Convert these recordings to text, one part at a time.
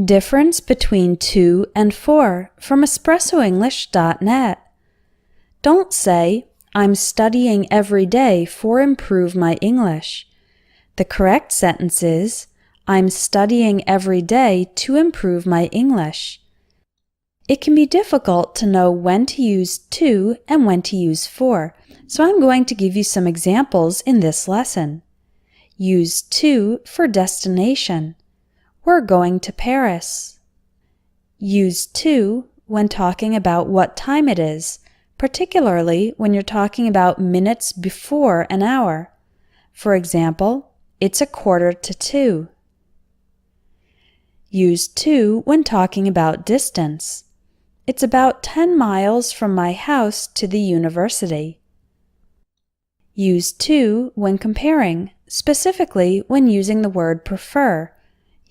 Difference between to and for from espressoenglish.net. Don't say, I'm studying every day for improve my English. The correct sentence is, I'm studying every day to improve my English. It can be difficult to know when to use to and when to use for, so I'm going to give you some examples in this lesson. Use to for destination. We're going to Paris. Use to when talking about what time it is, particularly when you're talking about minutes before an hour. For example, it's 1:45. Use to when talking about distance. It's about 10 miles from my house to the university. Use to when comparing, specifically when using the word prefer.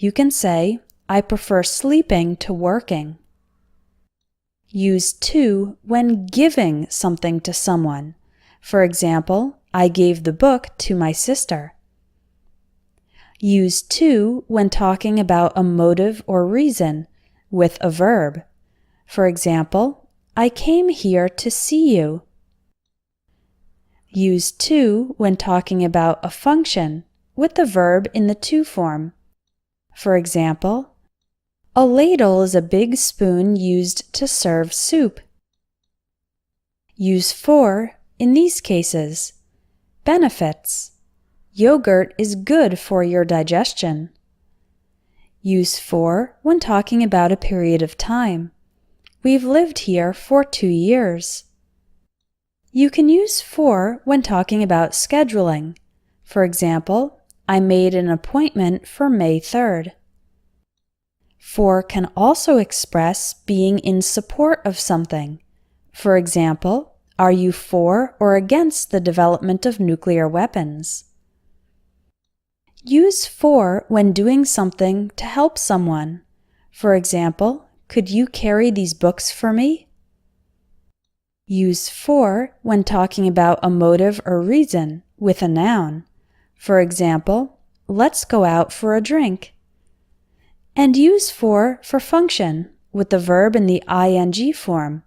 You can say, I prefer sleeping to working. Use to when giving something to someone. For example, I gave the book to my sister. Use to when talking about a motive or reason with a verb. For example, I came here to see you. Use to when talking about a function with the verb in the to form. For example, a ladle is a big spoon used to serve soup. Use for in these cases. Benefits. Yogurt is good for your digestion. Use for when talking about a period of time. We've lived here for 2 years. You can use for when talking about scheduling. For example, I made an appointment for May 3rd. For can also express being in support of something. For example, are you for or against the development of nuclear weapons? Use for when doing something to help someone. For example, could you carry these books for me? Use for when talking about a motive or reason with a noun. For example, let's go out for a drink. And use for function with the verb in the ing form.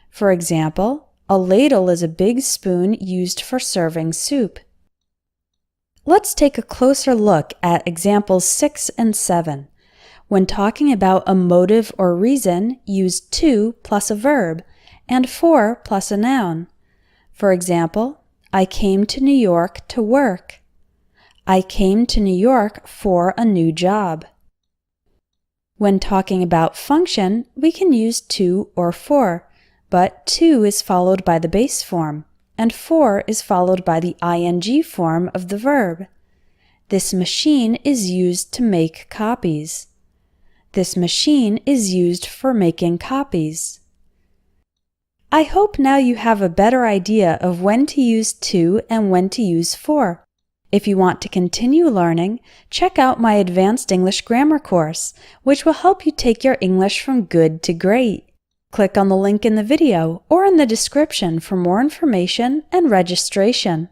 For example, a ladle is a big spoon used for serving soup. Let's take a closer look at examples 6 and 7. When talking about a motive or reason, use to plus a verb and for plus a noun. For example, I came to New York to work. I came to New York for a new job. When talking about function, we can use to or for, but to is followed by the base form, and for is followed by the ing form of the verb. This machine is used to make copies. This machine is used for making copies. I hope now you have a better idea of when to use to and when to use for. If you want to continue learning, check out my Advanced English Grammar course, which will help you take your English from good to great. Click on the link in the video or in the description for more information and registration.